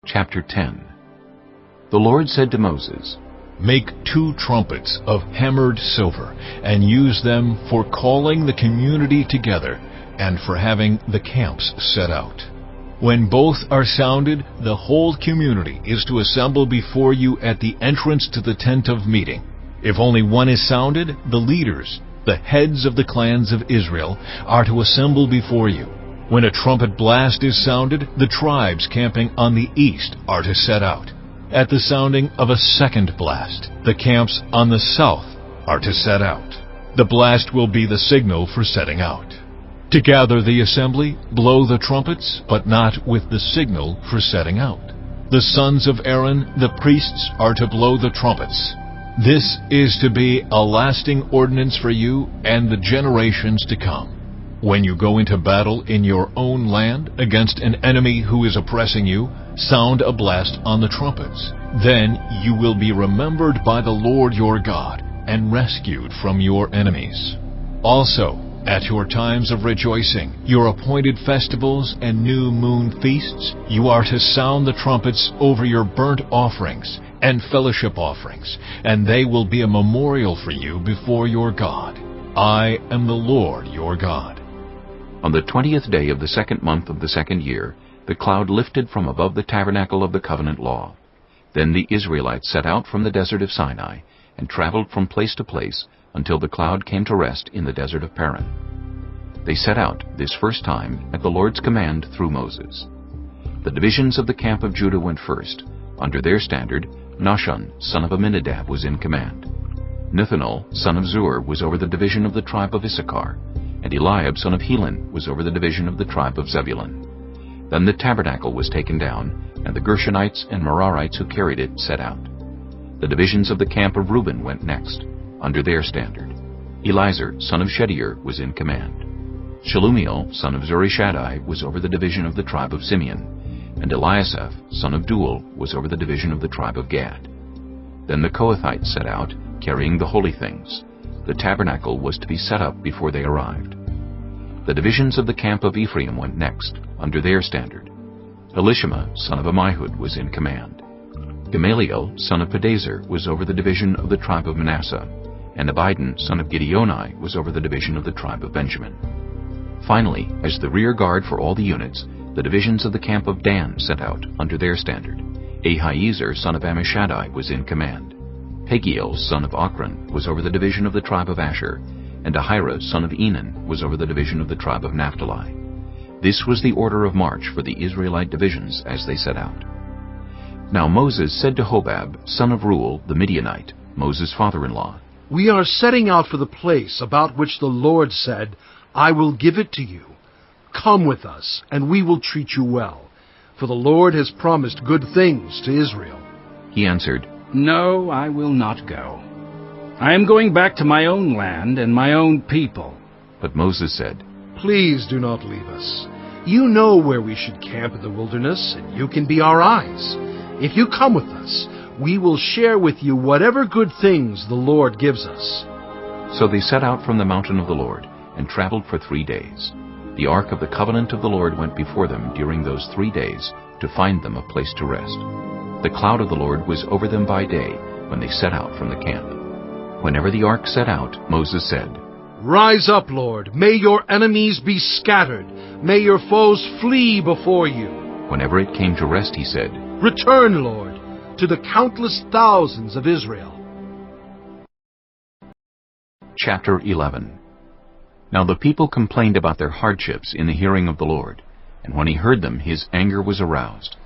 Chapter 10. The Lord said to Moses, Make 2 trumpets of hammered silver, and use them for calling the community together, and for having the camps set out. When both are sounded, the whole community is to assemble before you at the entrance to the tent of meeting. If only one is sounded, the leaders, the heads of the clans of Israel, are to assemble before you. When a trumpet blast is sounded, the tribes camping on the east are to set out. At the sounding of a second blast, the camps on the south are to set out. The blast will be the signal for setting out. To gather the assembly, blow the trumpets, but not with the signal for setting out. The sons of Aaron, the priests, are to blow the trumpets. This is to be a lasting ordinance for you and the generations to come. When you go into battle in your own land against an enemy who is oppressing you, sound a blast on the trumpets. Then you will be remembered by the Lord your God and rescued from your enemies. Also, at your times of rejoicing, your appointed festivals and new moon feasts, you are to sound the trumpets over your burnt offerings and fellowship offerings, and they will be a memorial for you before your God. I am the Lord your God. On the 20th day of the 2nd month of the 2nd year, the cloud lifted from above the tabernacle of the covenant law. Then the Israelites set out from the desert of Sinai, and traveled from place to place until the cloud came to rest in the desert of Paran. They set out this first time at the Lord's command through Moses. The divisions of the camp of Judah went first. Under their standard, Nahshon, son of Amminadab, was in command. Nethanel, son of Zur, was over the division of the tribe of Issachar, and Eliab, son of Helon, was over the division of the tribe of Zebulun. Then the tabernacle was taken down, and the Gershonites and Merarites who carried it set out. The divisions of the camp of Reuben went next, under their standard. Elizur, son of Shedeur, was in command. Shelumiel, son of Zurishaddai, was over the division of the tribe of Simeon, and Eliasaph, son of Duel, was over the division of the tribe of Gad. Then the Kohathites set out, carrying the holy things. The tabernacle was to be set up before they arrived. The divisions of the camp of Ephraim went next, under their standard. Elishama, son of Ammihud, was in command. Gamaliel, son of Pedazur, was over the division of the tribe of Manasseh, and Abidan, son of Gideoni, was over the division of the tribe of Benjamin. Finally, as the rear guard for all the units, the divisions of the camp of Dan set out, under their standard. Ahiezer, son of Ammishaddai, was in command. Pagiel, son of Ochran, was over the division of the tribe of Asher, and Ahira, son of Enan, was over the division of the tribe of Naphtali. This was the order of march for the Israelite divisions as they set out. Now Moses said to Hobab, son of Reuel, the Midianite, Moses' father-in-law, We are setting out for the place about which the Lord said, I will give it to you. Come with us, and we will treat you well, for the Lord has promised good things to Israel. He answered, No, I will not go. I am going back to my own land and my own people. But Moses said, Please do not leave us. You know where we should camp in the wilderness, and you can be our eyes. If you come with us, we will share with you whatever good things the Lord gives us. So they set out from the mountain of the Lord, and traveled for 3 days. The ark of the covenant of the Lord went before them during those 3 days, to find them a place to rest. The cloud of the Lord was over them by day, when they set out from the camp. Whenever the ark set out, Moses said, Rise up, Lord. May your enemies be scattered. May your foes flee before you. Whenever it came to rest, he said, Return, Lord, to the countless thousands of Israel. Chapter 11. Now the people complained about their hardships in the hearing of the Lord, and when he heard them, his anger was aroused.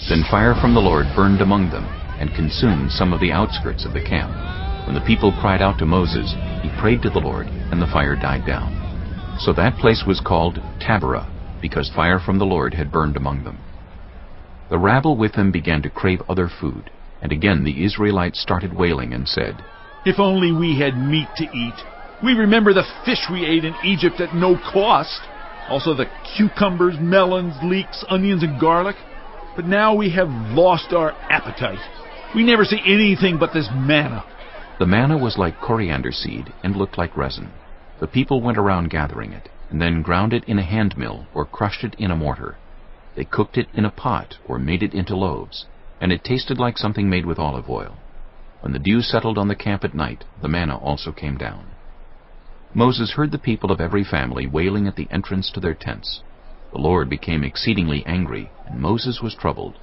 Then fire from the Lord burned among them, and consumed some of the outskirts of the camp. When the people cried out to Moses, he prayed to the Lord, and the fire died down. So that place was called Taberah, because fire from the Lord had burned among them. The rabble with them began to crave other food, and again the Israelites started wailing and said, If only we had meat to eat. We remember the fish we ate in Egypt at no cost. Also the cucumbers, melons, leeks, onions, and garlic. But now we have lost our appetite. We never see anything but this manna. The manna was like coriander seed and looked like resin. The people went around gathering it, and then ground it in a hand mill or crushed it in a mortar. They cooked it in a pot or made it into loaves, and it tasted like something made with olive oil. When the dew settled on the camp at night, the manna also came down. Moses heard the people of every family wailing at the entrance to their tents. The Lord became exceedingly angry, and Moses was troubled.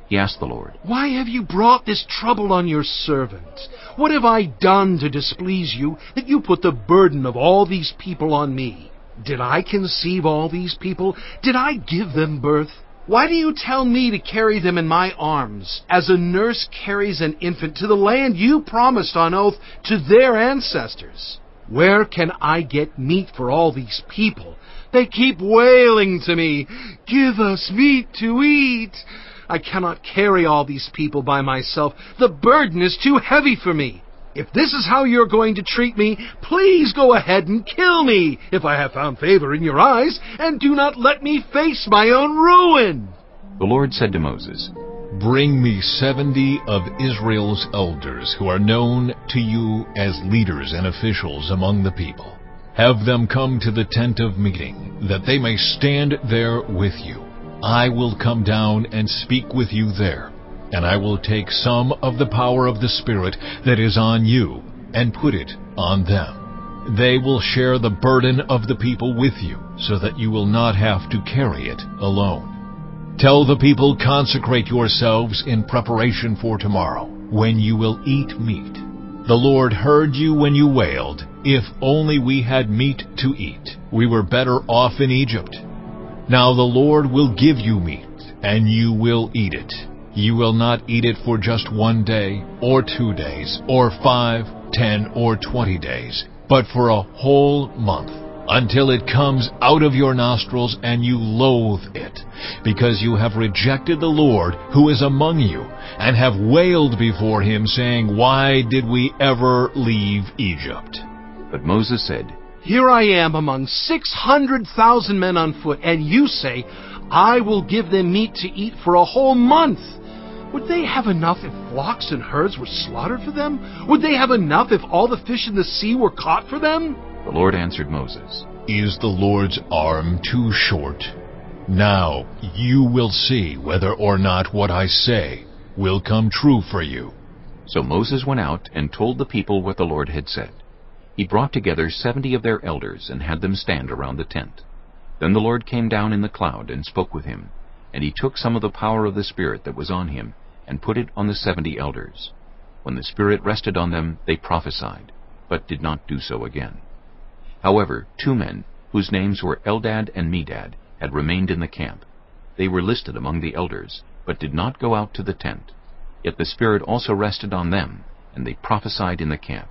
He asked the Lord, "Why have you brought this trouble on your servant? What have I done to displease you, that you put the burden of all these people on me? Did I conceive all these people? Did I give them birth? Why do you tell me to carry them in my arms, as a nurse carries an infant to the land you promised on oath to their ancestors? Where can I get meat for all these people? They keep wailing to me, 'Give us meat to eat.' I cannot carry all these people by myself. The burden is too heavy for me. If this is how you're going to treat me, please go ahead and kill me, if I have found favor in your eyes, and do not let me face my own ruin." The Lord said to Moses, Bring me 70 of Israel's elders who are known to you as leaders and officials among the people. Have them come to the tent of meeting, that they may stand there with you. I will come down and speak with you there, and I will take some of the power of the Spirit that is on you and put it on them. They will share the burden of the people with you, so that you will not have to carry it alone. Tell the people, consecrate yourselves in preparation for tomorrow, when you will eat meat. The Lord heard you when you wailed, "If only we had meat to eat. We were better off in Egypt." Now the Lord will give you meat, and you will eat it. You will not eat it for just 1 day, or 2 days, or 5, 10, or 20 days, but for a whole month, until it comes out of your nostrils and you loathe it, because you have rejected the Lord who is among you, and have wailed before him, saying, "Why did we ever leave Egypt?" But Moses said, "Here I am among 600,000 men on foot, and you say, 'I will give them meat to eat for a whole month.' Would they have enough if flocks and herds were slaughtered for them? Would they have enough if all the fish in the sea were caught for them?" The Lord answered Moses, Is the Lord's arm too short? Now you will see whether or not what I say will come true for you. So Moses went out and told the people what the Lord had said. He brought together 70 of their elders and had them stand around the tent. Then the Lord came down in the cloud and spoke with him, and he took some of the power of the Spirit that was on him and put it on the 70 elders. When the Spirit rested on them, they prophesied, but did not do so again. However, 2 men, whose names were Eldad and Medad, had remained in the camp. They were listed among the elders, but did not go out to the tent. Yet the Spirit also rested on them, and they prophesied in the camp.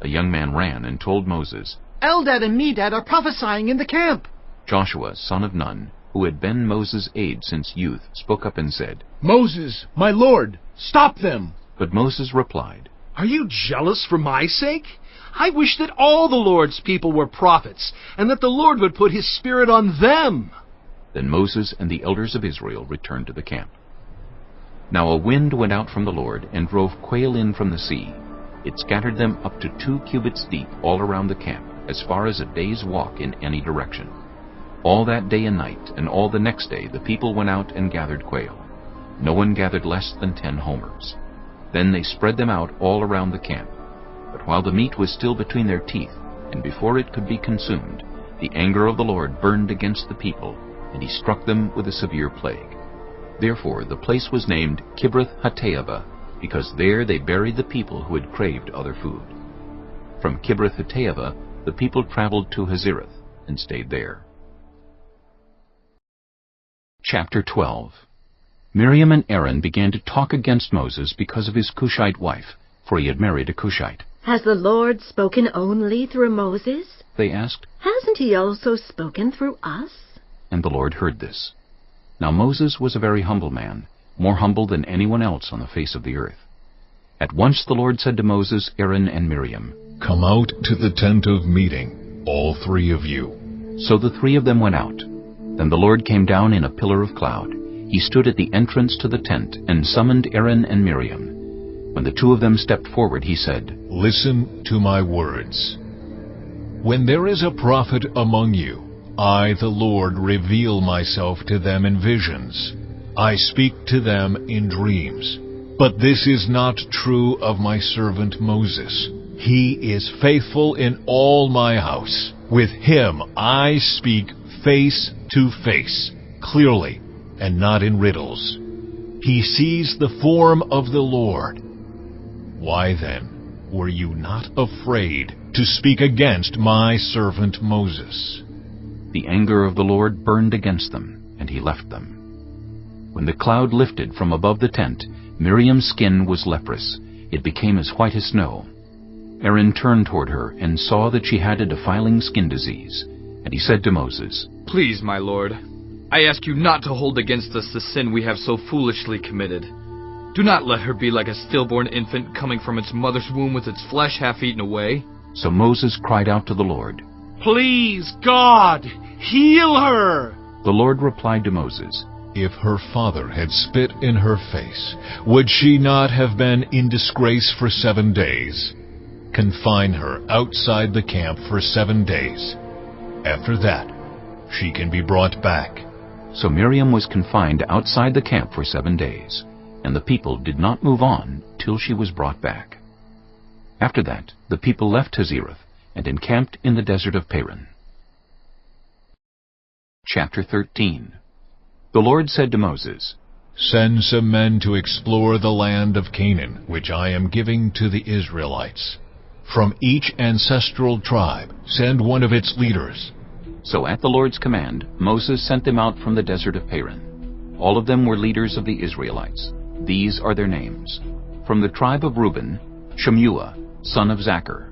A young man ran and told Moses, "Eldad and Medad are prophesying in the camp." Joshua, son of Nun, who had been Moses' aide since youth, spoke up and said, "Moses, my lord, stop them!" But Moses replied, "Are you jealous for my sake? I wish that all the Lord's people were prophets, and that the Lord would put his Spirit on them." Then Moses and the elders of Israel returned to the camp. Now a wind went out from the Lord and drove quail in from the sea. It scattered them up to 2 cubits deep all around the camp, as far as a day's walk in any direction. All that day and night, and all the next day, the people went out and gathered quail. No one gathered less than 10 homers. Then they spread them out all around the camp. But while the meat was still between their teeth, and before it could be consumed, the anger of the Lord burned against the people, and he struck them with a severe plague. Therefore the place was named Kibroth-Hattaavah, because there they buried the people who had craved other food. From Kibroth-Hattaavah the people traveled to Hazereth and stayed there. Chapter 12. Miriam and Aaron began to talk against Moses because of his Cushite wife, for he had married a Cushite. "Has the Lord spoken only through Moses?" They asked, "Hasn't he also spoken through us?" and the Lord heard this. Now Moses was a very humble man, more humble than anyone else on the face of the earth. At once the Lord said to Moses, Aaron, and Miriam, Come out to the tent of meeting, all 3 of you. So the 3 of them went out. Then the Lord came down in a pillar of cloud. He stood at the entrance to the tent and summoned Aaron and Miriam. When the 2 of them stepped forward, he said, Listen to my words. When there is a prophet among you, I, the Lord, reveal myself to them in visions. I speak to them in dreams. But this is not true of my servant Moses. He is faithful in all my house. With him I speak face to face, clearly, and not in riddles. He sees the form of the Lord. Why then were you not afraid to speak against my servant Moses? The anger of the Lord burned against them, and he left them. When the cloud lifted from above the tent, Miriam's skin was leprous. It became as white as snow. Aaron turned toward her and saw that she had a defiling skin disease. And he said to Moses, "Please, my lord, I ask you not to hold against us the sin we have so foolishly committed. Do not let her be like a stillborn infant coming from its mother's womb with its flesh half eaten away." So Moses cried out to the Lord. Please, God, heal her! The Lord replied to Moses, If her father had spit in her face, would she not have been in disgrace for 7 days? Confine her outside the camp for 7 days. After that, she can be brought back. So Miriam was confined outside the camp for 7 days, and the people did not move on till she was brought back. After that, the people left Hazerath and encamped in the desert of Paran. Chapter 13. The Lord said to Moses, Send some men to explore the land of Canaan, which I am giving to the Israelites. From each ancestral tribe, send one of its leaders. So at the Lord's command, Moses sent them out from the desert of Paran. All of them were leaders of the Israelites. These are their names. From the tribe of Reuben, Shemuah, son of Zachar.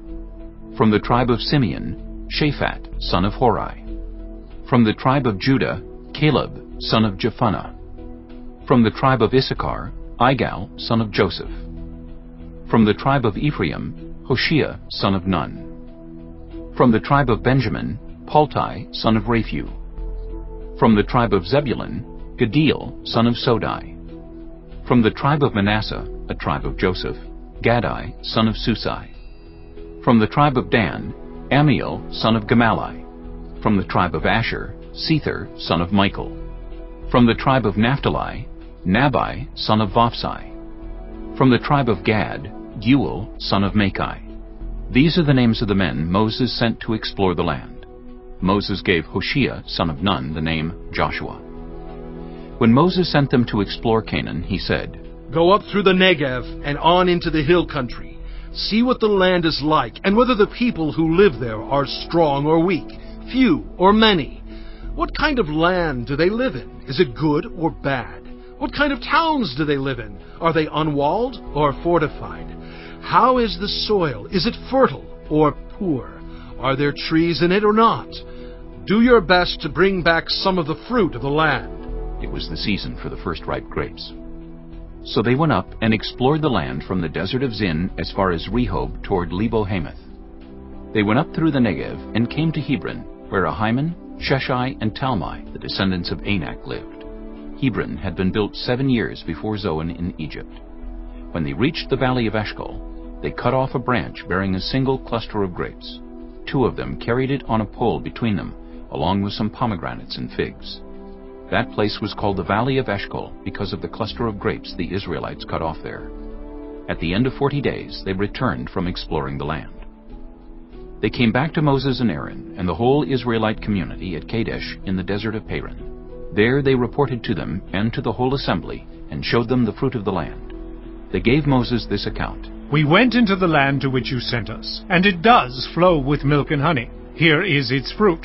From the tribe of Simeon, Shaphat, son of Hori. From the tribe of Judah, Caleb, son of Jephunneh. From the tribe of Issachar, Igal, son of Joseph. From the tribe of Ephraim, Hoshea, son of Nun. From the tribe of Benjamin, Paltai, son of Raphu. From the tribe of Zebulun, Gadiel, son of Sodai. From the tribe of Manasseh, a tribe of Joseph, Gadai, son of Susai. From the tribe of Dan, Amiel, son of Gemalli. From the tribe of Asher, Sether, son of Michael. From the tribe of Naphtali, Nabai, son of Vophsi. From the tribe of Gad, Geuel, son of Machai. These are the names of the men Moses sent to explore the land. Moses gave Hoshea, son of Nun, the name Joshua. When Moses sent them to explore Canaan, he said, Go up through the Negev and on into the hill country. See what the land is like, and whether the people who live there are strong or weak, few or many. What kind of land do they live in? Is it good or bad? What kind of towns do they live in? Are they unwalled or fortified? How is the soil? Is it fertile or poor? Are there trees in it or not? Do your best to bring back some of the fruit of the land. It was the season for the first ripe grapes. So they went up and explored the land from the desert of Zin as far as Rehob toward Lebo-Hamath. They went up through the Negev and came to Hebron, where Ahiman, Sheshai, and Talmai, the descendants of Anak, lived. Hebron had been built 7 years before Zoan in Egypt. When they reached the valley of Eshcol, they cut off a branch bearing a single cluster of grapes. 2 of them carried it on a pole between them, along with some pomegranates and figs. That place was called the Valley of Eshcol because of the cluster of grapes the Israelites cut off there. At the end of 40 days, they returned from exploring the land. They came back to Moses and Aaron and the whole Israelite community at Kadesh in the desert of Paran. There they reported to them and to the whole assembly and showed them the fruit of the land. They gave Moses this account. We went into the land to which you sent us, and it does flow with milk and honey. Here is its fruit.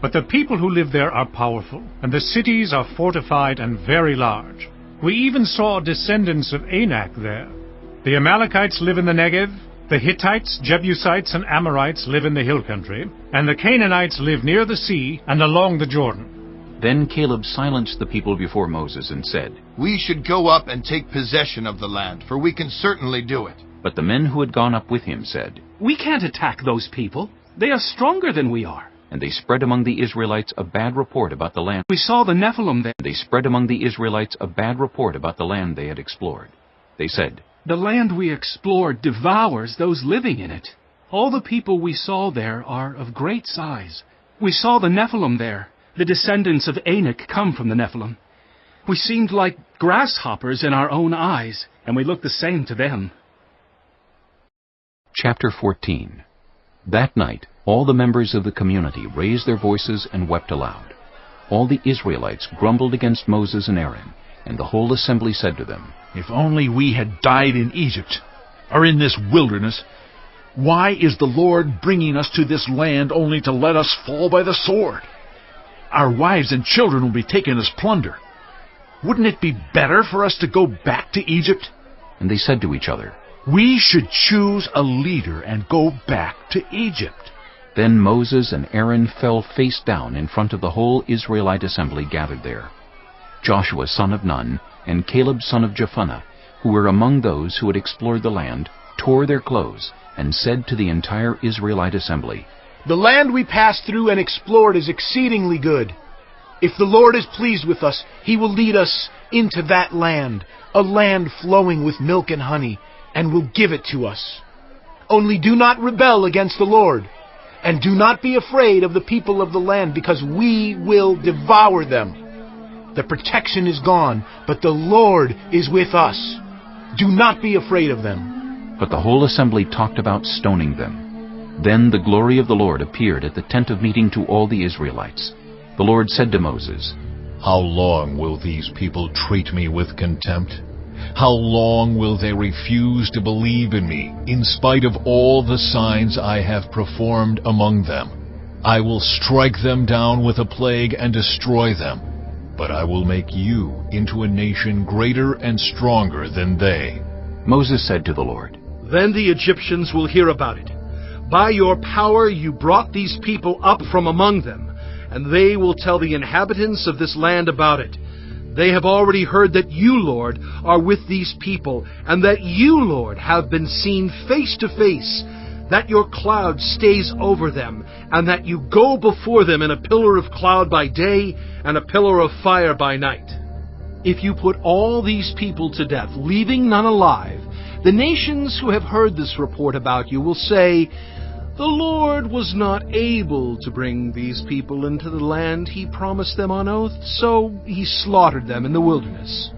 But the people who live there are powerful, and the cities are fortified and very large. We even saw descendants of Anak there. The Amalekites live in the Negev, the Hittites, Jebusites, and Amorites live in the hill country, and the Canaanites live near the sea and along the Jordan. Then Caleb silenced the people before Moses and said, We should go up and take possession of the land, for we can certainly do it. But the men who had gone up with him said, We can't attack those people. They are stronger than we are. And they spread among the Israelites a bad report about the land. We saw the Nephilim there. They spread among the Israelites a bad report about the land they had explored. They said, The land we explored devours those living in it. All the people we saw there are of great size. We saw the Nephilim there. The descendants of Anak come from the Nephilim. We seemed like grasshoppers in our own eyes, and we looked the same to them. Chapter 14. That night, all the members of the community raised their voices and wept aloud. All the Israelites grumbled against Moses and Aaron, and the whole assembly said to them, If only we had died in Egypt, or in this wilderness. Why is the Lord bringing us to this land only to let us fall by the sword? Our wives and children will be taken as plunder. Wouldn't it be better for us to go back to Egypt? And they said to each other, We should choose a leader and go back to Egypt. Then Moses and Aaron fell face down in front of the whole Israelite assembly gathered there. Joshua son of Nun and Caleb son of Jephunneh, who were among those who had explored the land, tore their clothes and said to the entire Israelite assembly, The land we passed through and explored is exceedingly good. If the Lord is pleased with us, He will lead us into that land, a land flowing with milk and honey, and will give it to us. Only do not rebel against the Lord, and do not be afraid of the people of the land, because we will devour them. The protection is gone, but the Lord is with us. Do not be afraid of them. But the whole assembly talked about stoning them. Then the glory of the Lord appeared at the tent of meeting to all the Israelites. The Lord said to Moses, How long will these people treat me with contempt? How long will they refuse to believe in me, in spite of all the signs I have performed among them? I will strike them down with a plague and destroy them, but I will make you into a nation greater and stronger than they. Moses said to the Lord, Then the Egyptians will hear about it. By your power you brought these people up from among them, and they will tell the inhabitants of this land about it. They have already heard that you, Lord, are with these people, and that you, Lord, have been seen face to face, that your cloud stays over them, and that you go before them in a pillar of cloud by day and a pillar of fire by night. If you put all these people to death, leaving none alive, the nations who have heard this report about you will say, The Lord was not able to bring these people into the land He promised them on oath, so He slaughtered them in the wilderness.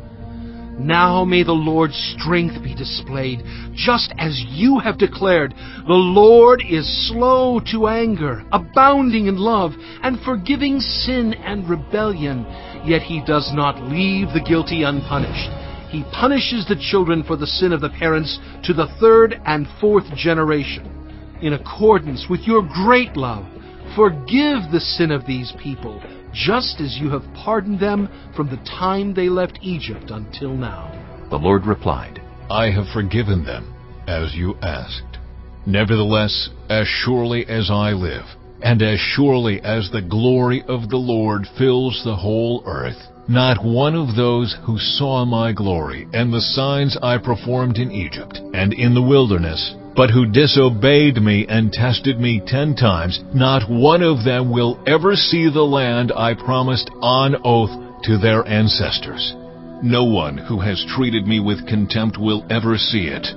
Now may the Lord's strength be displayed, just as you have declared. The Lord is slow to anger, abounding in love, and forgiving sin and rebellion, yet He does not leave the guilty unpunished. He punishes the children for the sin of the parents to the third and fourth generation. In accordance with your great love, forgive the sin of these people, just as you have pardoned them from the time they left Egypt until now. The Lord replied, I have forgiven them, as you asked. Nevertheless, as surely as I live, and as surely as the glory of the Lord fills the whole earth, not one of those who saw my glory and the signs I performed in Egypt and in the wilderness, but who disobeyed me and tested me 10 times, not one of them will ever see the land I promised on oath to their ancestors. No one who has treated me with contempt will ever see it.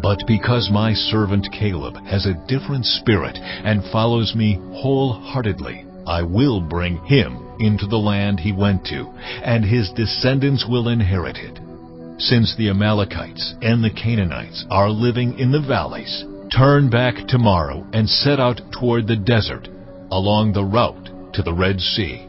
But because my servant Caleb has a different spirit and follows me wholeheartedly, I will bring him into the land he went to, and his descendants will inherit it. Since the Amalekites and the Canaanites are living in the valleys, turn back tomorrow and set out toward the desert, along the route to the Red Sea.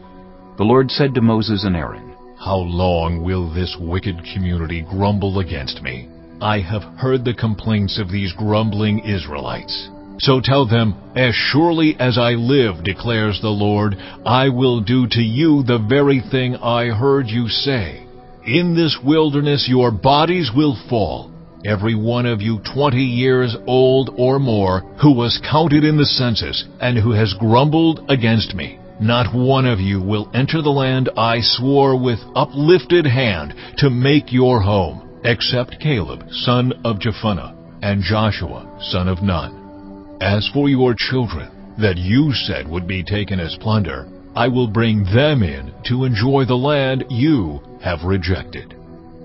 The Lord said to Moses and Aaron, How long will this wicked community grumble against me? I have heard the complaints of these grumbling Israelites. So tell them, As surely as I live, declares the Lord, I will do to you the very thing I heard you say. In this wilderness your bodies will fall, every one of you 20 years old or more, who was counted in the census, and who has grumbled against me. Not one of you will enter the land I swore with uplifted hand to make your home, except Caleb, son of Jephunneh, and Joshua, son of Nun. As for your children, that you said would be taken as plunder, I will bring them in to enjoy the land you have rejected.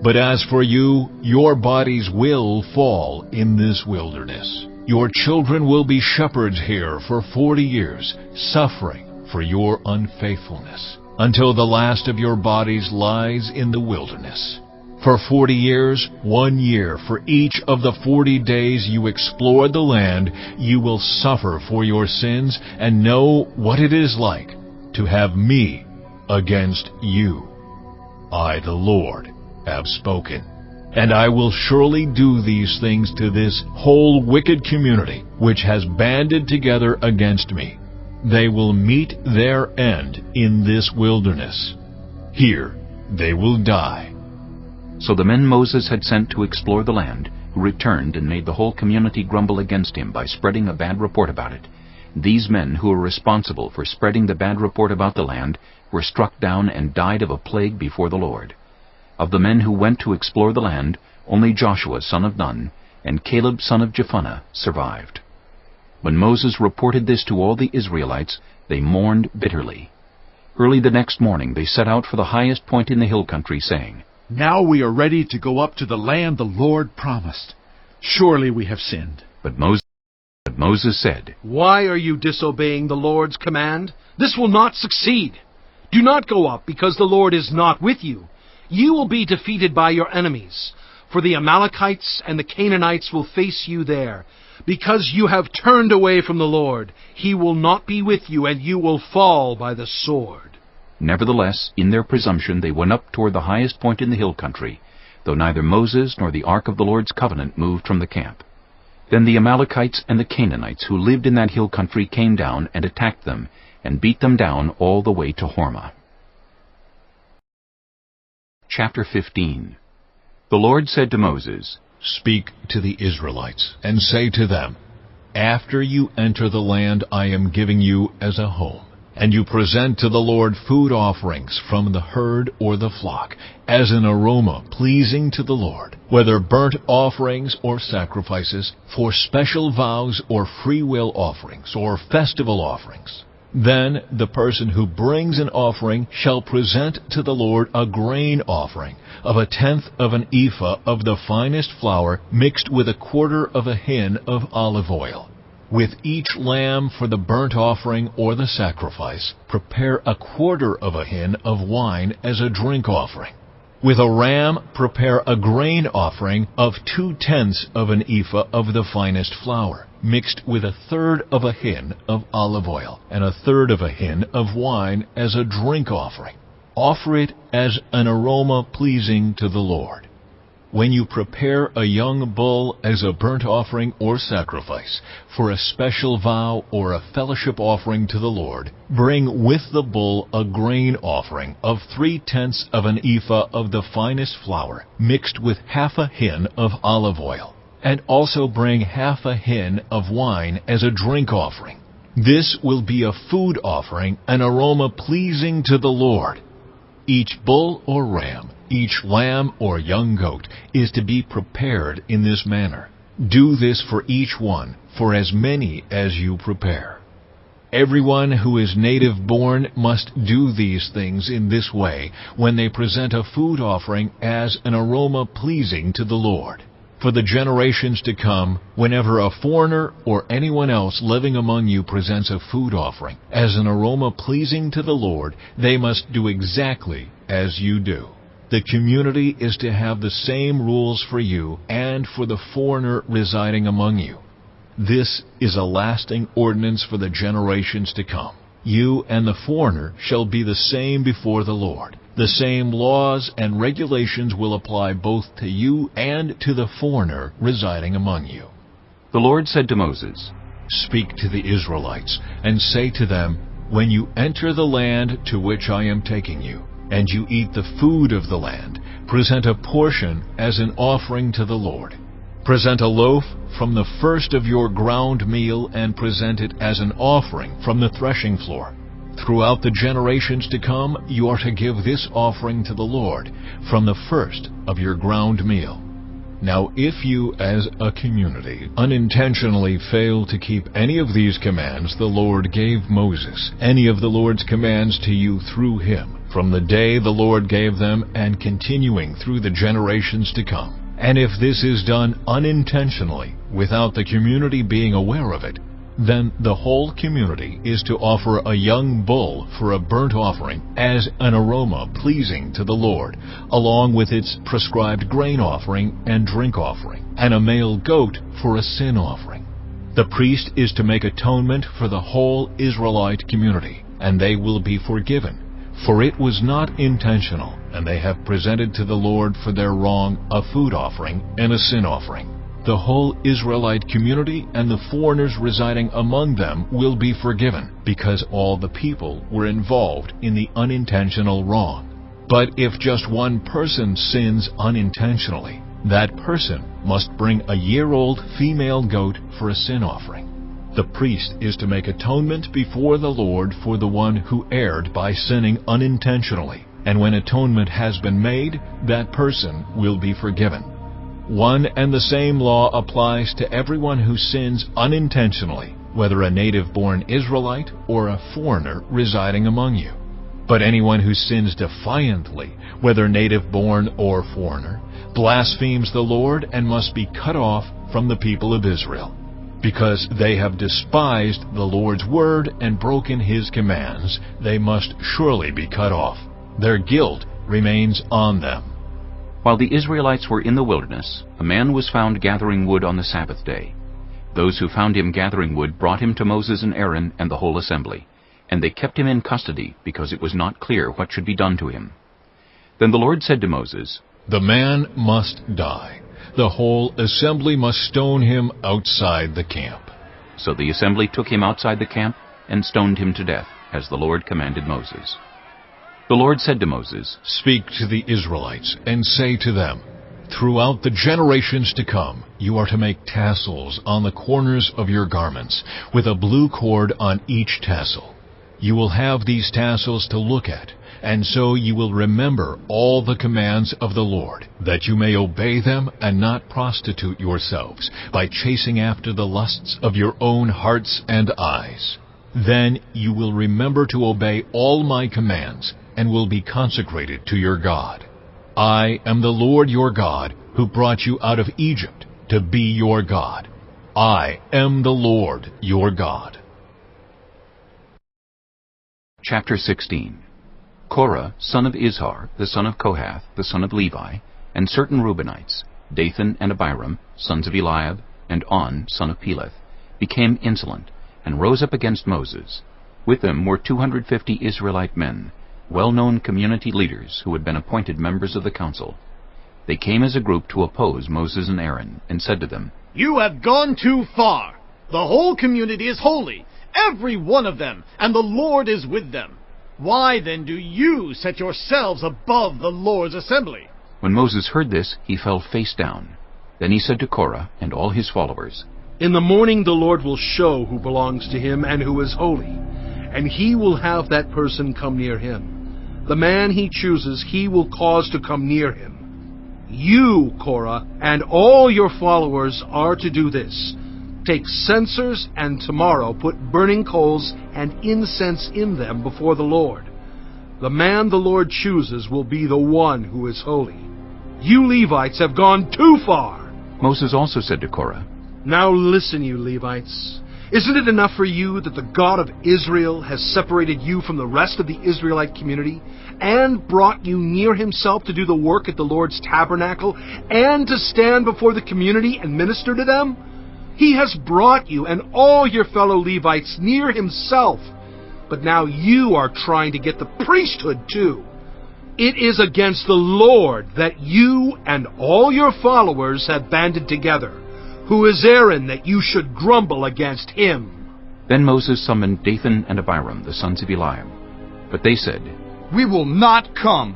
But as for you, your bodies will fall in this wilderness. Your children will be shepherds here for 40 years, suffering for your unfaithfulness, until the last of your bodies lies in the wilderness. For 40 years, 1 year, for each of the 40 days you explored the land, you will suffer for your sins and know what it is like to have me against you. I, the Lord, have spoken. And I will surely do these things to this whole wicked community, which has banded together against me. They will meet their end in this wilderness. Here they will die. So the men Moses had sent to explore the land returned and made the whole community grumble against him by spreading a bad report about it. These men who were responsible for spreading the bad report about the land were struck down and died of a plague before the Lord. Of the men who went to explore the land, only Joshua son of Nun and Caleb son of Jephunneh survived. When Moses reported this to all the Israelites, they mourned bitterly. Early the next morning they set out for the highest point in the hill country, saying, "Now we are ready to go up to the land the Lord promised. Surely we have sinned." But Moses said, "Why are you disobeying the Lord's command? This will not succeed. Do not go up, because the Lord is not with you. You will be defeated by your enemies, for the Amalekites and the Canaanites will face you there. Because you have turned away from the Lord, He will not be with you, and you will fall by the sword." Nevertheless, in their presumption they went up toward the highest point in the hill country, though neither Moses nor the ark of the Lord's covenant moved from the camp. Then the Amalekites and the Canaanites who lived in that hill country came down and attacked them, and beat them down all the way to Hormah. Chapter 15. The Lord said to Moses, "Speak to the Israelites, and say to them, After you enter the land I am giving you as a home, and you present to the Lord food offerings from the herd or the flock, as an aroma pleasing to the Lord, whether burnt offerings or sacrifices, for special vows or freewill offerings or festival offerings. Then the person who brings an offering shall present to the Lord a grain offering of 1/10 of an ephah of the finest flour mixed with 1/4 of a hin of olive oil. With each lamb for the burnt offering or the sacrifice, prepare 1/4 of a hin of wine as a drink offering. With a ram, prepare a grain offering of 2/10 of an ephah of the finest flour, mixed with 1/3 of a hin of olive oil, and 1/3 of a hin of wine as a drink offering. Offer it as an aroma pleasing to the Lord. When you prepare a young bull as a burnt offering or sacrifice, for a special vow or a fellowship offering to the Lord, bring with the bull a grain offering of 3/10 of an ephah of the finest flour, mixed with 1/2 a hin of olive oil, and also bring 1/2 a hin of wine as a drink offering. This will be a food offering, an aroma pleasing to the Lord. Each bull or ram, each lamb or young goat is to be prepared in this manner. Do this for each one, for as many as you prepare. Everyone who is native born must do these things in this way when they present a food offering as an aroma pleasing to the Lord. For the generations to come, whenever a foreigner or anyone else living among you presents a food offering as an aroma pleasing to the Lord, they must do exactly as you do. The community is to have the same rules for you and for the foreigner residing among you. This is a lasting ordinance for the generations to come. You and the foreigner shall be the same before the Lord. The same laws and regulations will apply both to you and to the foreigner residing among you." The Lord said to Moses, "Speak to the Israelites, and say to them, When you enter the land to which I am taking you, and you eat the food of the land, present a portion as an offering to the Lord. Present a loaf from the first of your ground meal, and present it as an offering from the threshing floor. Throughout the generations to come, you are to give this offering to the Lord from the first of your ground meal. Now if you, as a community, unintentionally fail to keep any of these commands the Lord gave Moses, any of the Lord's commands to you through him, from the day the Lord gave them and continuing through the generations to come, and if this is done unintentionally, without the community being aware of it, Then the whole community is to offer a young bull for a burnt offering as an aroma pleasing to the Lord, along with its prescribed grain offering and drink offering, and a male goat for a sin offering. The priest is to make atonement for the whole Israelite community, and they will be forgiven, for it was not intentional, and they have presented to the Lord for their wrong a food offering and a sin offering. The whole Israelite community and the foreigners residing among them will be forgiven, because all the people were involved in the unintentional wrong. But if just one person sins unintentionally, that person must bring a year-old female goat for a sin offering. The priest is to make atonement before the Lord for the one who erred by sinning unintentionally, and when atonement has been made, that person will be forgiven. One and the same law applies to everyone who sins unintentionally, whether a native-born Israelite or a foreigner residing among you. But anyone who sins defiantly, whether native-born or foreigner, blasphemes the Lord and must be cut off from the people of Israel. Because they have despised the Lord's word and broken his commands, they must surely be cut off. Their guilt remains on them. While the Israelites were in the wilderness, a man was found gathering wood on the Sabbath day. Those who found him gathering wood brought him to Moses and Aaron and the whole assembly, and they kept him in custody, because it was not clear what should be done to him. Then the Lord said to Moses, "The man must die. The whole assembly must stone him outside the camp." So the assembly took him outside the camp and stoned him to death, as the Lord commanded Moses. The Lord said to Moses, "Speak to the Israelites and say to them, throughout the generations to come, you are to make tassels on the corners of your garments, with a blue cord on each tassel. You will have these tassels to look at, and so you will remember all the commands of the Lord, that you may obey them and not prostitute yourselves by chasing after the lusts of your own hearts and eyes. Then you will remember to obey all my commands, and will be consecrated to your God. I am the Lord your God, who brought you out of Egypt to be your God. I am the Lord your God." Chapter 16. Korah, son of Izhar, the son of Kohath, the son of Levi, and certain Reubenites, Dathan and Abiram, sons of Eliab, and On, son of Peleth, became insolent, and rose up against Moses. With them were 250 Israelite men, well-known community leaders who had been appointed members of the council. They came as a group to oppose Moses and Aaron, and said to them, "You have gone too far. The whole community is holy, every one of them, and the Lord is with them. Why then do you set yourselves above the Lord's assembly?" When Moses heard this, he fell face down. Then he said to Korah and all his followers, "In the morning the Lord will show who belongs to him and who is holy, and he will have that person come near him. The man he chooses he will cause to come near him. You, Korah, and all your followers are to do this. Take censers and tomorrow put burning coals and incense in them before the Lord. The man the Lord chooses will be the one who is holy. You Levites have gone too far." Moses also said to Korah, "Now listen, you Levites. Isn't it enough for you that the God of Israel has separated you from the rest of the Israelite community and brought you near himself to do the work at the Lord's tabernacle and to stand before the community and minister to them? He has brought you and all your fellow Levites near himself, but now you are trying to get the priesthood too. It is against the Lord that you and all your followers have banded together. Who is Aaron that you should grumble against him?" Then Moses summoned Dathan and Abiram, the sons of Eliab. But they said, "We will not come.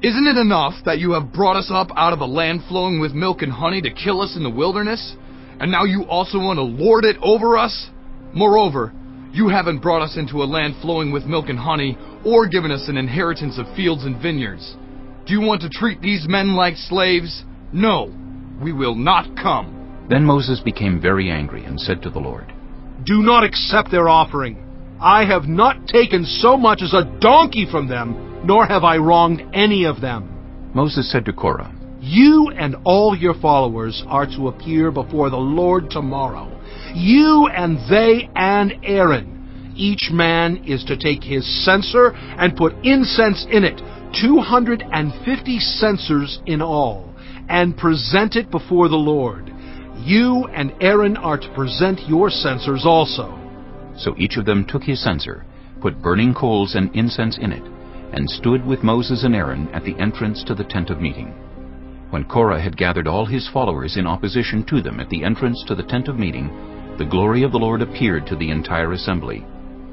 Isn't it enough that you have brought us up out of a land flowing with milk and honey to kill us in the wilderness? And now you also want to lord it over us? Moreover, you haven't brought us into a land flowing with milk and honey, or given us an inheritance of fields and vineyards. Do you want to treat these men like slaves? No, we will not come." Then Moses became very angry and said to the Lord, "Do not accept their offering. I have not taken so much as a donkey from them, nor have I wronged any of them." Moses said to Korah, "You and all your followers are to appear before the Lord tomorrow You and they and Aaron. Each man is to take his censer and put incense in it, 250 censers in all, and present it before the Lord. You and Aaron are to present your censers also." So each of them took his censer, put burning coals and incense in it, and stood with Moses and Aaron at the entrance to the tent of meeting. When Korah had gathered all his followers in opposition to them at the entrance to the tent of meeting, the glory of the Lord appeared to the entire assembly.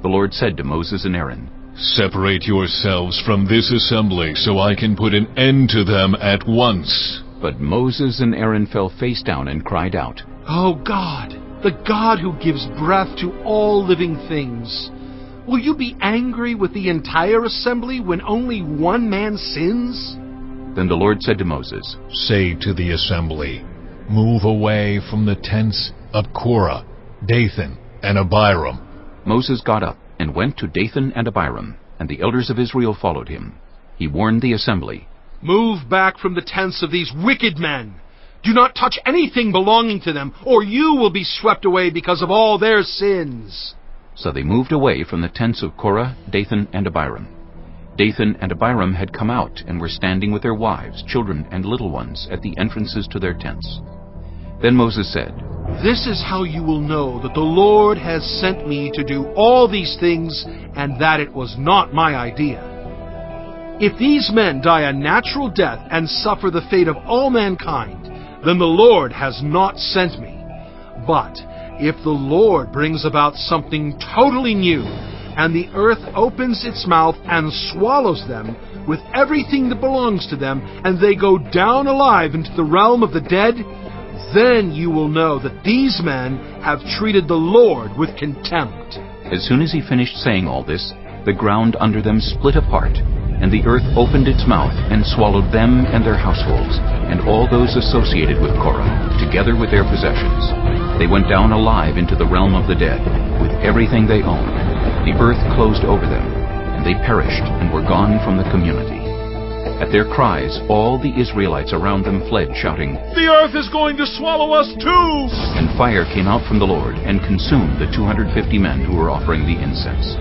The Lord said to Moses and Aaron, "Separate yourselves from this assembly, so I can put an end to them at once." But Moses and Aaron fell face down and cried out, "O God, the God who gives breath to all living things, will you be angry with the entire assembly when only one man sins?" Then the Lord said to Moses, "Say to the assembly, move away from the tents of Korah, Dathan, and Abiram." Moses got up and went to Dathan and Abiram, and the elders of Israel followed him. He warned the assembly, "Move back from the tents of these wicked men. Do not touch anything belonging to them, or you will be swept away because of all their sins." So they moved away from the tents of Korah, Dathan, and Abiram. Dathan and Abiram had come out and were standing with their wives, children, and little ones at the entrances to their tents. Then Moses said, "This is how you will know that the Lord has sent me to do all these things, and that it was not my idea. If these men die a natural death and suffer the fate of all mankind, then the Lord has not sent me. But if the Lord brings about something totally new, and the earth opens its mouth and swallows them with everything that belongs to them, and they go down alive into the realm of the dead, then you will know that these men have treated the Lord with contempt." As soon as he finished saying all this, the ground under them split apart, and the earth opened its mouth and swallowed them and their households, and all those associated with Korah, together with their possessions. They went down alive into the realm of the dead, with everything they owned. The earth closed over them, and they perished and were gone from the community. At their cries, all the Israelites around them fled, shouting, "The earth is going to swallow us too!" And fire came out from the Lord and consumed the 250 men who were offering the incense.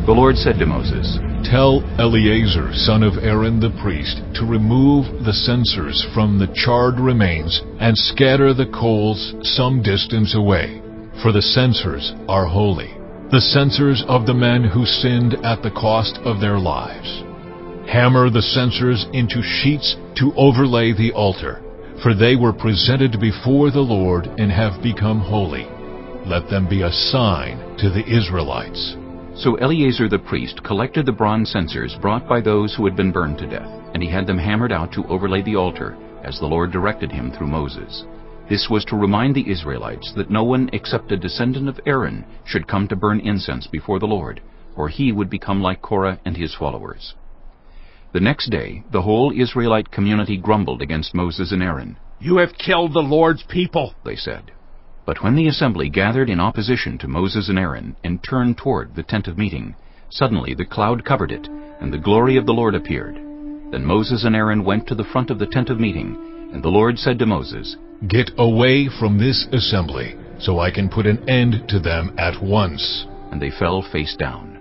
The Lord said to Moses, "Tell Eleazar, son of Aaron the priest, to remove the censers from the charred remains and scatter the coals some distance away, for the censers are holy, the censers of the men who sinned at the cost of their lives. Hammer the censers into sheets to overlay the altar, for they were presented before the Lord and have become holy. Let them be a sign to the Israelites." So Eleazar the priest collected the bronze censers brought by those who had been burned to death, and he had them hammered out to overlay the altar, as the Lord directed him through Moses. This was to remind the Israelites that no one except a descendant of Aaron should come to burn incense before the Lord, or he would become like Korah and his followers. The next day, the whole Israelite community grumbled against Moses and Aaron. "You have killed the Lord's people," they said. But when the assembly gathered in opposition to Moses and Aaron and turned toward the tent of meeting, suddenly the cloud covered it, and the glory of the Lord appeared. Then Moses and Aaron went to the front of the tent of meeting, and the Lord said to Moses, "Get away from this assembly, so I can put an end to them at once." And they fell face down.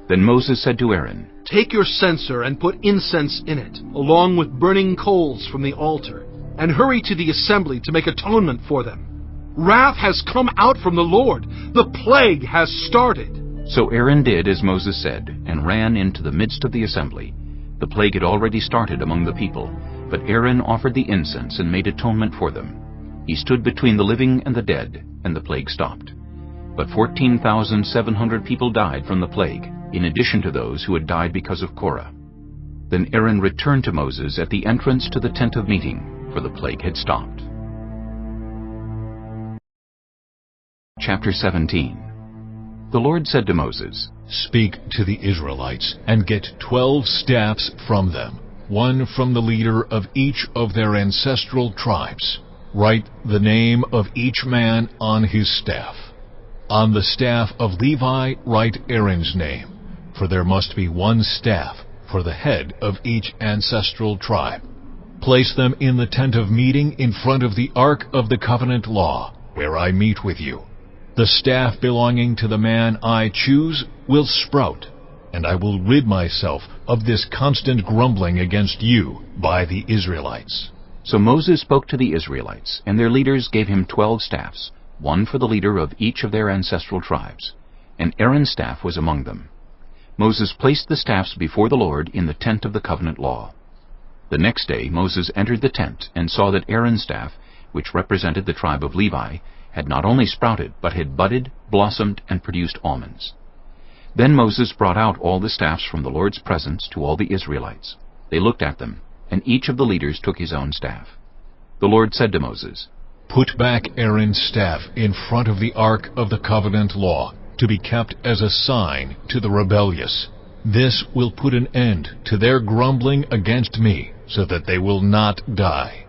Then Moses said to Aaron, "Take your censer and put incense in it, along with burning coals from the altar, and hurry to the assembly to make atonement for them. Wrath has come out from the Lord. The plague has started." So Aaron did as Moses said, and ran into the midst of the assembly. The plague had already started among the people, but Aaron offered the incense and made atonement for them. He stood between the living and the dead, and the plague stopped. But 14,700 people died from the plague, in addition to those who had died because of Korah. Then Aaron returned to Moses at the entrance to the tent of meeting, for the plague had stopped. Chapter 17. The Lord said to Moses, "Speak to the Israelites, and get 12 staffs from them, one from the leader of each of their ancestral tribes. Write the name of each man on his staff. On the staff of Levi write Aaron's name, for there must be one staff for the head of each ancestral tribe. Place them in the tent of meeting in front of the ark of the covenant law, where I meet with you. The staff belonging to the man I choose will sprout, and I will rid myself of this constant grumbling against you by the Israelites." So Moses spoke to the Israelites, and their leaders gave him 12 staffs, one for the leader of each of their ancestral tribes. And Aaron's staff was among them. Moses placed the staffs before the Lord in the tent of the covenant law. The next day Moses entered the tent and saw that Aaron's staff, which represented the tribe of Levi, had not only sprouted, but had budded, blossomed, and produced almonds. Then Moses brought out all the staffs from the Lord's presence to all the Israelites. They looked at them, and each of the leaders took his own staff. The Lord said to Moses, "Put back Aaron's staff in front of the ark of the covenant law, to be kept as a sign to the rebellious. This will put an end to their grumbling against me, so that they will not die."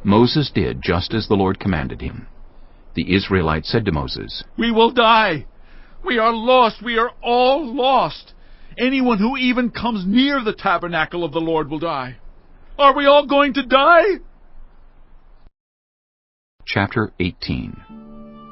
Moses did just as the Lord commanded him. The Israelites said to Moses, "We will die. We are lost. We are all lost. Anyone who even comes near the tabernacle of the Lord will die. Are we all going to die?" Chapter 18.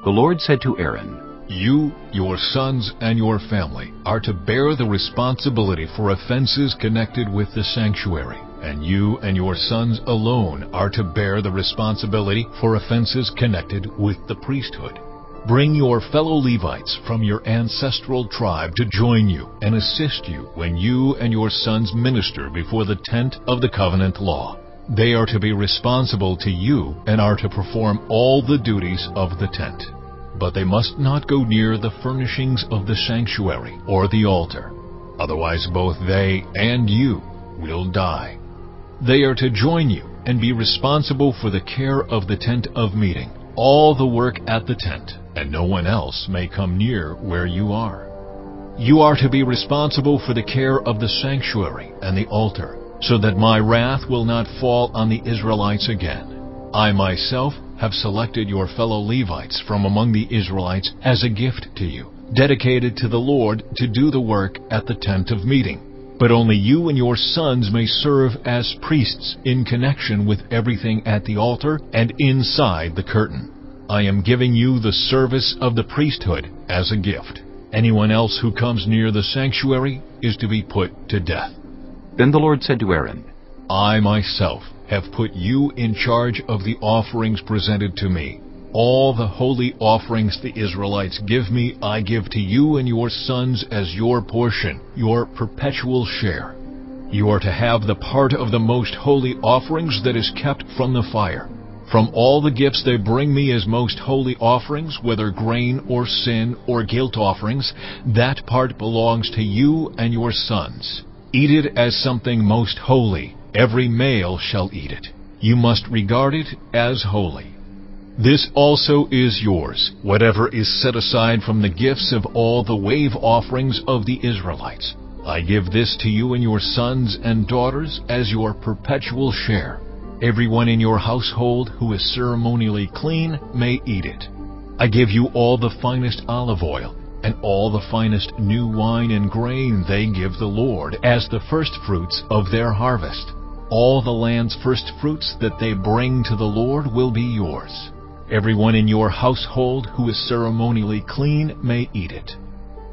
The Lord said to Aaron, "You, your sons, and your family are to bear the responsibility for offenses connected with the sanctuary, and you and your sons alone are to bear the responsibility for offenses connected with the priesthood. Bring your fellow Levites from your ancestral tribe to join you and assist you when you and your sons minister before the tent of the covenant law. They are to be responsible to you and are to perform all the duties of the tent. But they must not go near the furnishings of the sanctuary or the altar. Otherwise both they and you will die. They are to join you and be responsible for the care of the tent of meeting, all the work at the tent, and no one else may come near where you are. You are to be responsible for the care of the sanctuary and the altar, so that my wrath will not fall on the Israelites again. I myself have selected your fellow Levites from among the Israelites as a gift to you, dedicated to the Lord to do the work at the tent of meeting. But only you and your sons may serve as priests in connection with everything at the altar and inside the curtain. I am giving you the service of the priesthood as a gift. Anyone else who comes near the sanctuary is to be put to death." Then the Lord said to Aaron, "I myself have put you in charge of the offerings presented to me. All the holy offerings the Israelites give me, I give to you and your sons as your portion, your perpetual share. You are to have the part of the most holy offerings that is kept from the fire. From all the gifts they bring me as most holy offerings, whether grain or sin or guilt offerings, that part belongs to you and your sons. Eat it as something most holy. Every male shall eat it. You must regard it as holy. This also is yours, whatever is set aside from the gifts of all the wave offerings of the Israelites. I give this to you and your sons and daughters as your perpetual share. Everyone in your household who is ceremonially clean may eat it. I give you all the finest olive oil, and all the finest new wine and grain they give the Lord as the firstfruits of their harvest. All the land's firstfruits that they bring to the Lord will be yours. Everyone in your household who is ceremonially clean may eat it.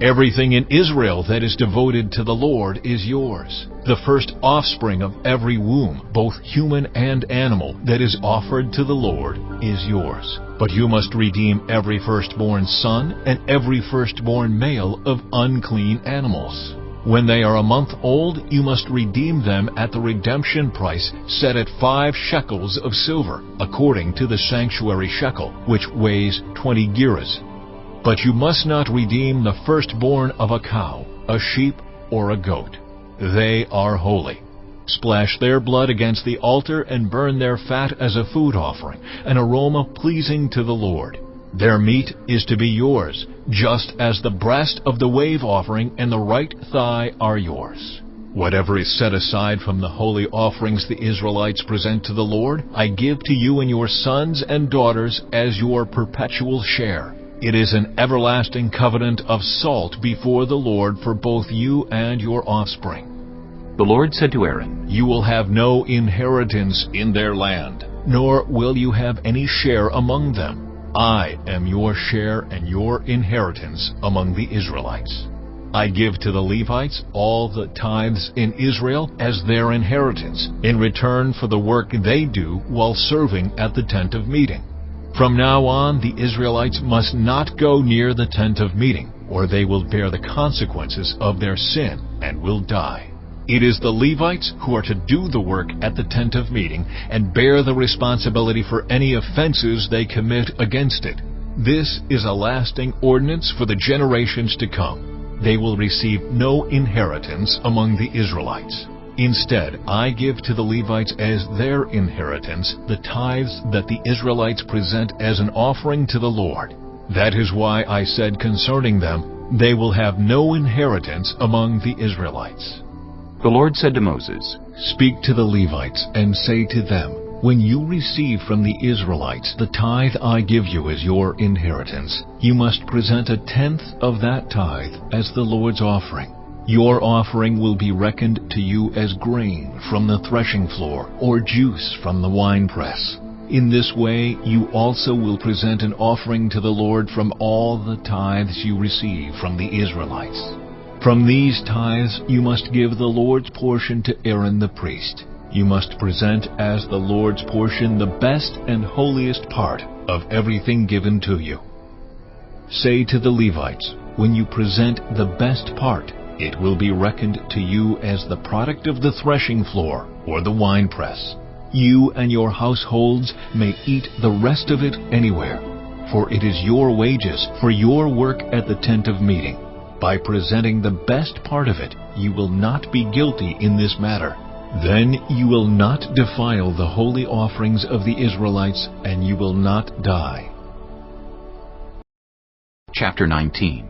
Everything in Israel that is devoted to the Lord is yours. The first offspring of every womb, both human and animal, that is offered to the Lord is yours. But you must redeem every firstborn son and every firstborn male of unclean animals. When they are a month old, you must redeem them at the redemption price set at 5 shekels of silver, according to the sanctuary shekel, which weighs 20 gerahs. But you must not redeem the firstborn of a cow, a sheep, or a goat. They are holy. Splash their blood against the altar and burn their fat as a food offering, an aroma pleasing to the Lord. Their meat is to be yours, just as the breast of the wave offering and the right thigh are yours. Whatever is set aside from the holy offerings the Israelites present to the Lord, I give to you and your sons and daughters as your perpetual share. It is an everlasting covenant of salt before the Lord for both you and your offspring." The Lord said to Aaron, "You will have no inheritance in their land, nor will you have any share among them. I am your share and your inheritance among the Israelites. I give to the Levites all the tithes in Israel as their inheritance, in return for the work they do while serving at the tent of meeting. From now on, the Israelites must not go near the tent of meeting, or they will bear the consequences of their sin and will die. It is the Levites who are to do the work at the tent of meeting and bear the responsibility for any offenses they commit against it. This is a lasting ordinance for the generations to come. They will receive no inheritance among the Israelites. Instead, I give to the Levites as their inheritance the tithes that the Israelites present as an offering to the Lord. That is why I said concerning them, they will have no inheritance among the Israelites. The Lord said to Moses, Speak to the Levites and say to them, When you receive from the Israelites the tithe I give you as your inheritance, you must present 1/10 of that tithe as the Lord's offering. Your offering will be reckoned to you as grain from the threshing floor or juice from the winepress. In this way you also will present an offering to the Lord from all the tithes you receive from the Israelites. From these tithes you must give the Lord's portion to Aaron the priest. You must present as the Lord's portion the best and holiest part of everything given to you. Say to the Levites, when you present the best part, it will be reckoned to you as the product of the threshing floor or the winepress. You and your households may eat the rest of it anywhere, for it is your wages for your work at the tent of meeting. By presenting the best part of it, you will not be guilty in this matter. Then you will not defile the holy offerings of the Israelites, and you will not die. Chapter 19.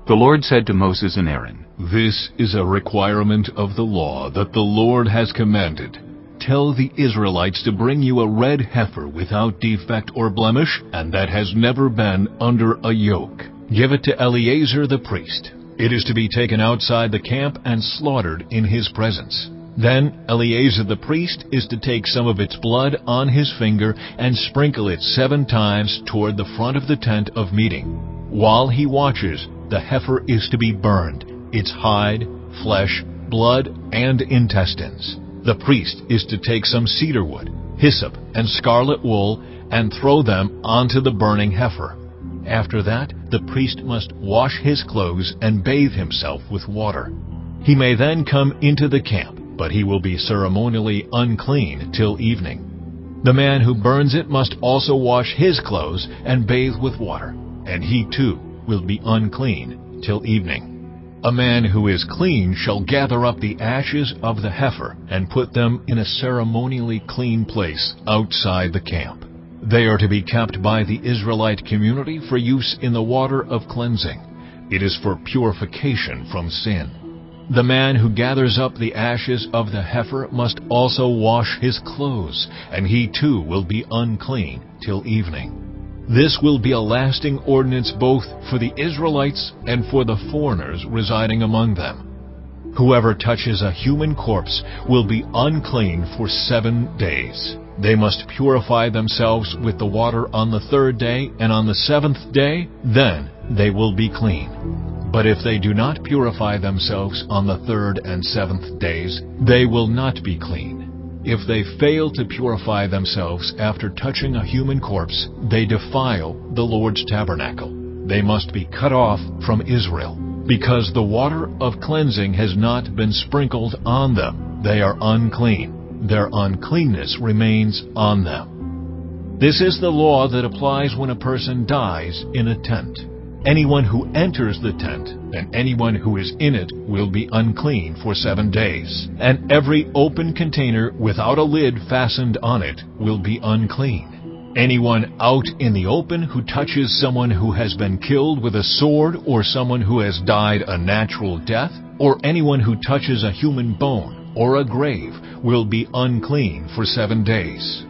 The Lord said to Moses and Aaron, This is a requirement of the law that the Lord has commanded. Tell the Israelites to bring you a red heifer without defect or blemish, and that has never been under a yoke. Give it to Eleazar the priest. It is to be taken outside the camp and slaughtered in his presence. Then Eleazar the priest is to take some of its blood on his finger and sprinkle it 7 times toward the front of the tent of meeting. While he watches, the heifer is to be burned, its hide, flesh, blood, and intestines. The priest is to take some cedar wood, hyssop, and scarlet wool and throw them onto the burning heifer. After that, the priest must wash his clothes and bathe himself with water. He may then come into the camp, but he will be ceremonially unclean till evening. The man who burns it must also wash his clothes and bathe with water, and he too will be unclean till evening. A man who is clean shall gather up the ashes of the heifer and put them in a ceremonially clean place outside the camp. They are to be kept by the Israelite community for use in the water of cleansing. It is for purification from sin. The man who gathers up the ashes of the heifer must also wash his clothes, and he too will be unclean till evening. This will be a lasting ordinance both for the Israelites and for the foreigners residing among them. Whoever touches a human corpse will be unclean for 7 days. They must purify themselves with the water on the 3rd day, and on the 7th day, then they will be clean. But if they do not purify themselves on the 3rd and 7th days, they will not be clean. If they fail to purify themselves after touching a human corpse, they defile the Lord's tabernacle. They must be cut off from Israel. Because the water of cleansing has not been sprinkled on them, they are unclean. Their uncleanness remains on them. This is the law that applies when a person dies in a tent. Anyone who enters the tent and anyone who is in it will be unclean for 7 days, and every open container without a lid fastened on it will be unclean. Anyone out in the open who touches someone who has been killed with a sword, or someone who has died a natural death, or anyone who touches a human bone or a grave will be unclean for 7 days.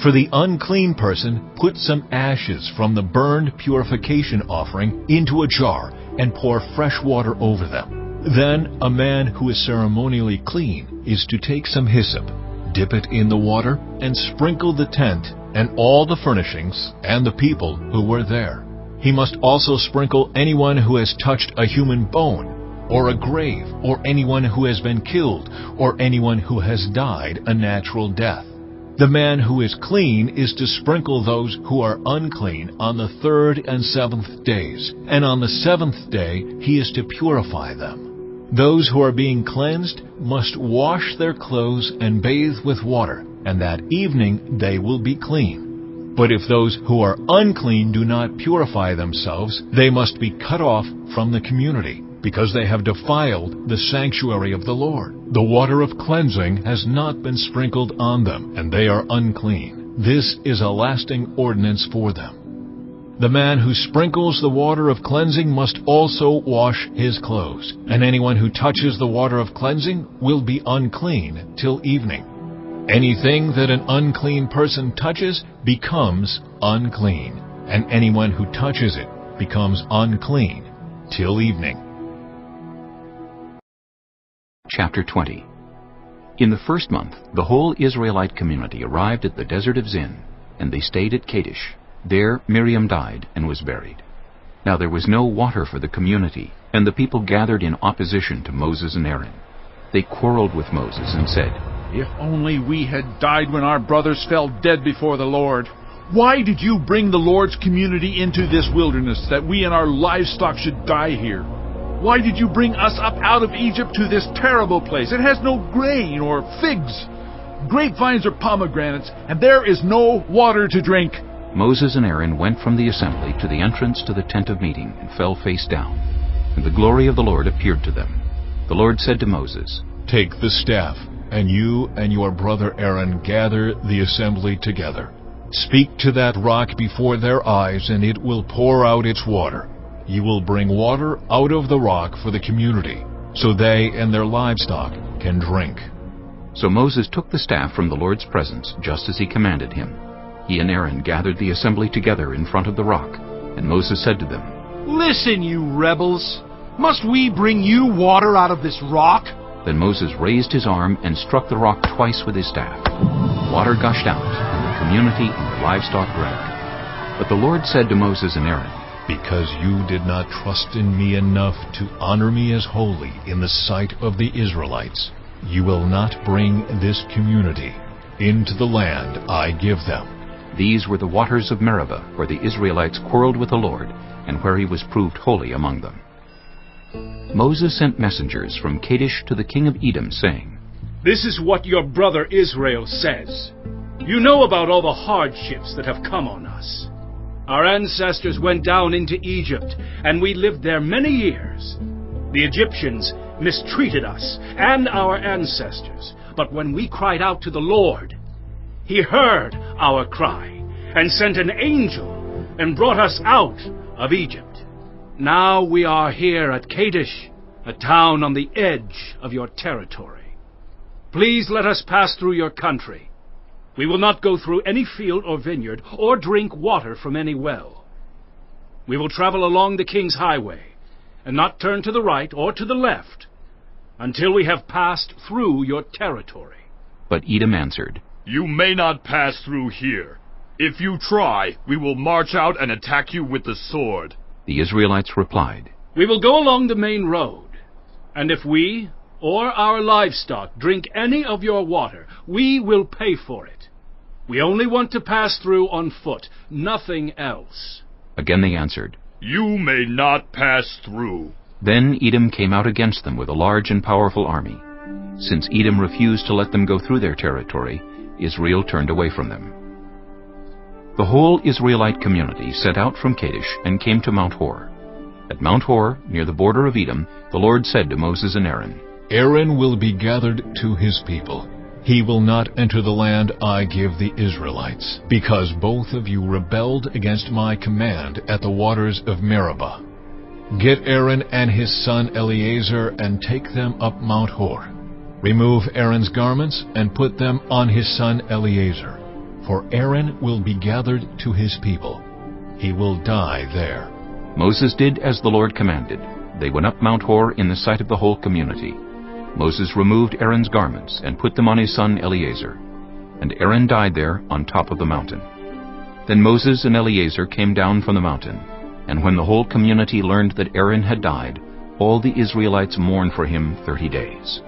For the unclean person, put some ashes from the burned purification offering into a jar and pour fresh water over them. Then a man who is ceremonially clean is to take some hyssop, dip it in the water, and sprinkle the tent and all the furnishings and the people who were there. He must also sprinkle anyone who has touched a human bone, or a grave, or anyone who has been killed, or anyone who has died a natural death. The man who is clean is to sprinkle those who are unclean on the 3rd and 7th days, and on the 7th day he is to purify them. Those who are being cleansed must wash their clothes and bathe with water, and that evening they will be clean. But if those who are unclean do not purify themselves, they must be cut off from the community, because they have defiled the sanctuary of the Lord. The water of cleansing has not been sprinkled on them, and they are unclean. This is a lasting ordinance for them. The man who sprinkles the water of cleansing must also wash his clothes, and anyone who touches the water of cleansing will be unclean till evening. Anything that an unclean person touches becomes unclean, and anyone who touches it becomes unclean till evening. Chapter 20. In the first month, the whole Israelite community arrived at the desert of Zin, and they stayed at Kadesh. There Miriam died and was buried. Now there was no water for the community, and the people gathered in opposition to Moses and Aaron. They quarreled with Moses and said, "If only we had died when our brothers fell dead before the Lord. Why did you bring the Lord's community into this wilderness, that we and our livestock should die here? Why did you bring us up out of Egypt to this terrible place? It has no grain or figs, grapevines or pomegranates, and there is no water to drink." Moses and Aaron went from the assembly to the entrance to the tent of meeting and fell face down, and the glory of the Lord appeared to them. The Lord said to Moses, "Take the staff, and you and your brother Aaron gather the assembly together. Speak to that rock before their eyes, and it will pour out its water. You will bring water out of the rock for the community, so they and their livestock can drink." So Moses took the staff from the Lord's presence, just as he commanded him. He and Aaron gathered the assembly together in front of the rock, and Moses said to them, "Listen, you rebels! Must we bring you water out of this rock?" Then Moses raised his arm and struck the rock twice with his staff. Water gushed out, and the community and their livestock drank. But the Lord said to Moses and Aaron, "Because you did not trust in me enough to honor me as holy in the sight of the Israelites, you will not bring this community into the land I give them." These were the waters of Meribah, where the Israelites quarreled with the Lord, and where he was proved holy among them. Moses sent messengers from Kadesh to the king of Edom, saying, "This is what your brother Israel says. You know about all the hardships that have come on us. Our ancestors went down into Egypt, and we lived there many years. The Egyptians mistreated us and our ancestors, but when we cried out to the Lord, He heard our cry and sent an angel and brought us out of Egypt. Now we are here at Kadesh, a town on the edge of your territory. Please let us pass through your country. We will not go through any field or vineyard or drink water from any well. We will travel along the king's highway and not turn to the right or to the left until we have passed through your territory." But Edom answered, "You may not pass through here. If you try, we will march out and attack you with the sword." The Israelites replied, "We will go along the main road, and if we or our livestock drink any of your water, we will pay for it. We only want to pass through on foot, nothing else." Again they answered, "You may not pass through." Then Edom came out against them with a large and powerful army. Since Edom refused to let them go through their territory, Israel turned away from them. The whole Israelite community set out from Kadesh and came to Mount Hor. At Mount Hor, near the border of Edom, the Lord said to Moses and Aaron, "Aaron will be gathered to his people. He will not enter the land I give the Israelites, because both of you rebelled against my command at the waters of Meribah. Get Aaron and his son Eleazar and take them up Mount Hor. Remove Aaron's garments and put them on his son Eleazar, for Aaron will be gathered to his people. He will die there." Moses did as the Lord commanded. They went up Mount Hor in the sight of the whole community. Moses removed Aaron's garments and put them on his son Eleazar. And Aaron died there on top of the mountain. Then Moses and Eleazar came down from the mountain, and when the whole community learned that Aaron had died, all the Israelites mourned for him 30 days.